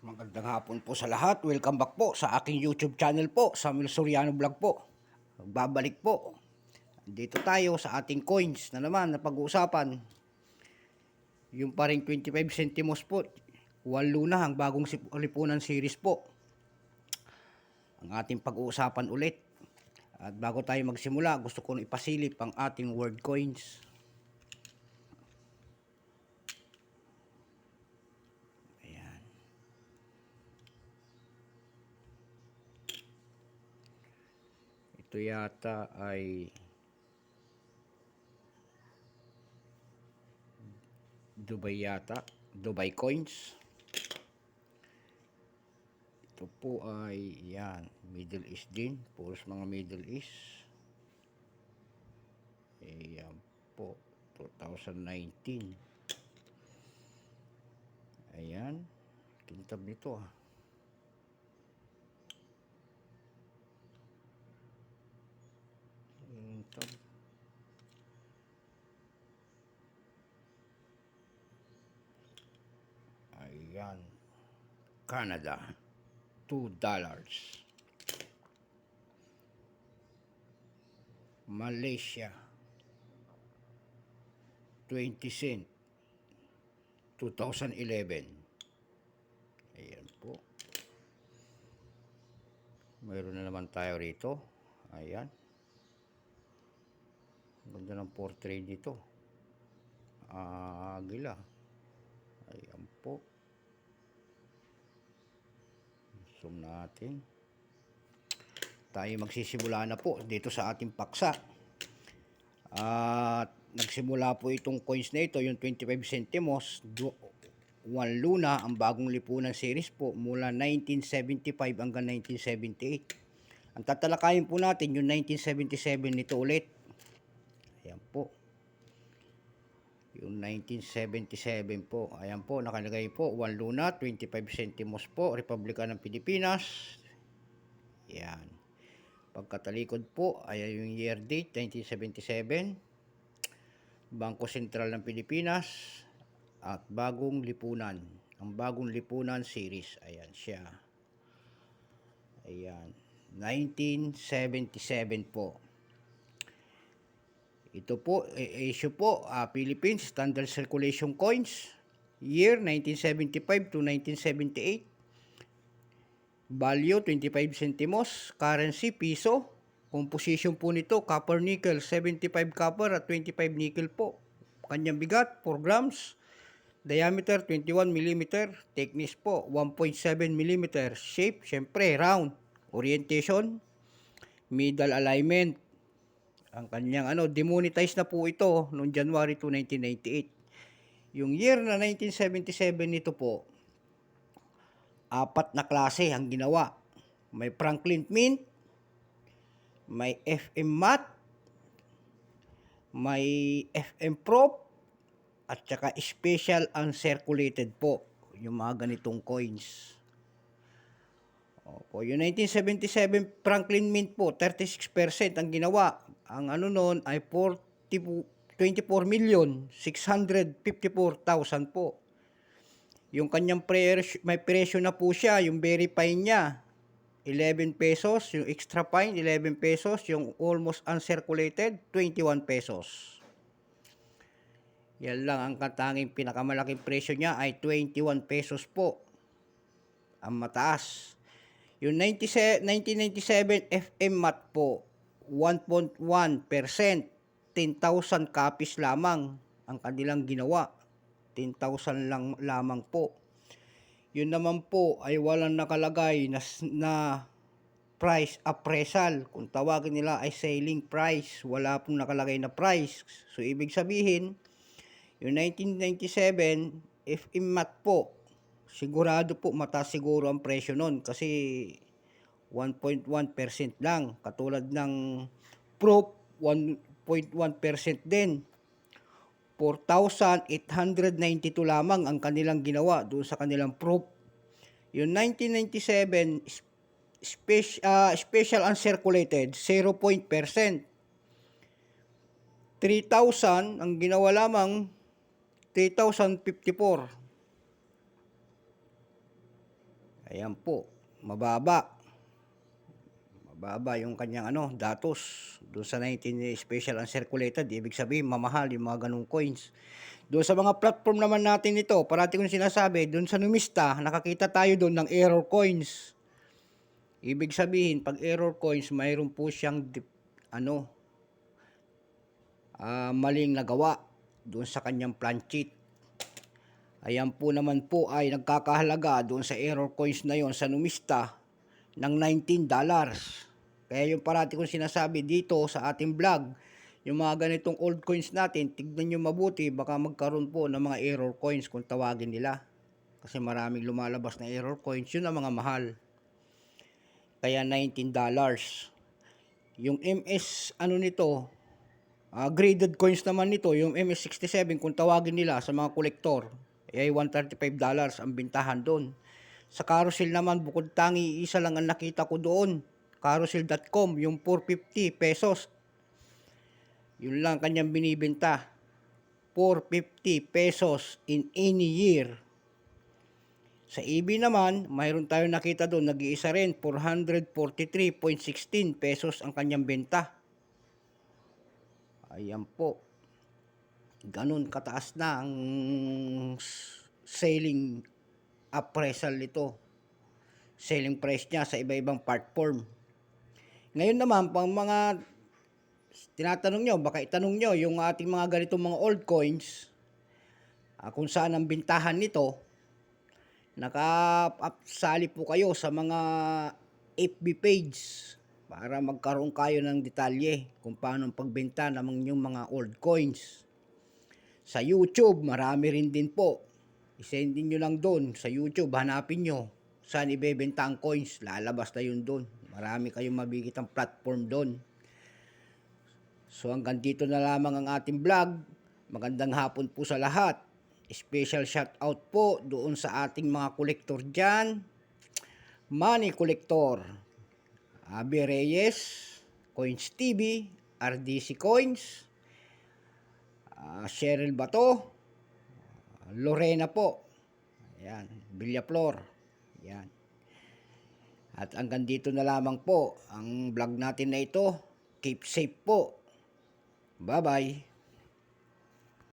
Magandang hapon po sa lahat. Welcome back po sa aking YouTube channel po, Samuel Soriano Vlog po. Magbabalik po. Dito tayo sa ating coins na naman na pag-uusapan. Yung pa ring 25 centimos po. Walo na ang bagong lipunan series po. Ang ating pag-uusapan ulit. At bago tayo magsimula, gusto ko ipasilip ang ating word coins. Ito yata ay Dubai yata. Dubai coins. Ito po ay yan. Middle East din. Puros mga Middle East. Ayan po. 2019. Ayan. Kintab nito ah. Kintab. Ayan. Canada. $2. Malaysia. 20 cent. 2011. Ayan po. Mayroon na naman tayo rito. Ayan. Ganda ng portrait dito. Agila. Ayan po. Zoom natin. Tayo magsisimula na po dito sa ating paksa. At nagsimula po itong coins na ito, yung 25 centimos, 1 luna, ang bagong lipunan series po, mula 1975 hanggang 1978. Ang tatalakayin po natin yung 1977 nito ulit. Ayan po. Yung 1977 po. Ayan po, nakalagay po, 1 luna, 25 centimos po, Republika ng Pilipinas. Ayan. Pagkatalikod po, ayan yung year date, 1977. Bangko Sentral ng Pilipinas. At bagong lipunan. Ang bagong lipunan series. Ayan siya. Ayan. 1977 po. Ito po, issue po, Philippines Standard Circulation Coins. Year 1975 to 1978. Value 25 centimos. Currency piso. Composition po nito copper nickel, 75 copper at 25 nickel po. Kanyang bigat 4 grams. Diameter 21 mm. Thickness po 1.7 mm. Shape syempre round. Orientation middle alignment. Ang kanyang demonetize na po ito noong January 2, 1998. Yung year na 1977 nito po, 4 na klase ang ginawa. May Franklin Mint, may FM Matte, may FM Prop, at saka special uncirculated po. Yung mga ganitong coins. Opo, yung 1977 Franklin Mint po, 36% ang ginawa. Ang noon ay 24,654,000 po. Yung kanyang may presyo na po siya, yung very fine niya, 11 pesos, yung extra fine, 11 pesos, yung almost uncirculated, 21 pesos. Yan lang ang katanging pinakamalaking presyo niya ay 21 pesos po. Ang mataas. Yung 1997 FM Matte po, 1.1%, 10,000 copies lamang ang kanilang ginawa. 10,000 lang lamang po. Yun naman po ay walang nakalagay na price appraisal. Kung tawagin nila ay selling price. Wala pong nakalagay na price. So, ibig sabihin, yung 1997 FM Matte po, sigurado po mataas siguro ang presyo nun kasi 1.1% lang. Katulad ng Proof, 1.1% din. 4,892 lamang ang kanilang ginawa doon sa kanilang Proof. Yung 1997 special uncirculated, 0%. 3,000 ang ginawa lamang, 3,054. Ayan po, mababa. Mababa yung kanyang datos. Doon sa 19 special uncirculated, ibig sabihin mamahal yung mga ganung coins. Doon sa mga platform naman natin ito, parati kong sinasabi, doon sa Numista, nakakita tayo doon ng error coins. Ibig sabihin, pag error coins, mayroon po siyang maling nagawa doon sa kanyang plan sheet. Ayan po naman po ay nagkakahalaga doon sa error coins na yon sa Numista ng $19. Kaya yung parati kong sinasabi dito sa ating vlog, yung mga ganitong old coins natin, tignan nyo mabuti, baka magkaroon po ng mga error coins kung tawagin nila. Kasi maraming lumalabas na error coins, yun ang mga mahal. Kaya $19. Yung MS nito, graded coins naman nito, yung MS67 kung tawagin nila sa mga kolektor, ay $135 ang bintahan doon. Sa carousel naman, bukod tangi, isa lang ang nakita ko doon. Carousel.com, yung 450 pesos. Yun lang kanyang binibenta. 450 pesos in any year. Sa EB naman, mayroon tayong nakita doon, nag-iisa rin, 443.16 pesos ang kanyang benta. Ayan po. Ganun kataas na ang selling appraisal nito. Selling price niya sa iba-ibang platform. Ngayon naman, pang mga tinatanong nyo, baka itanong nyo yung ating mga ganitong mga old coins, kung saan ang bintahan nito, nakasali po kayo sa mga FB page para magkaroon kayo ng detalye kung paano pagbenta ng yung mga old coins. Sa YouTube, marami rin din po. I-sendin nyo lang doon sa YouTube, hanapin nyo saan ibebenta ang coins, lalabas na yun doon. Marami kayong mabigitang platform doon. So hanggang dito na lamang ang ating vlog. Magandang hapon po sa lahat. Special shout out po doon sa ating mga kolektor dyan. Money Collector, Abi Reyes, Coins TV, RDC Coins, Cheryl Bato, Lorena po. Ayan, Villaflor. Ayan. At hanggang dito na lamang po ang vlog natin na ito. Keep safe po. Bye-bye.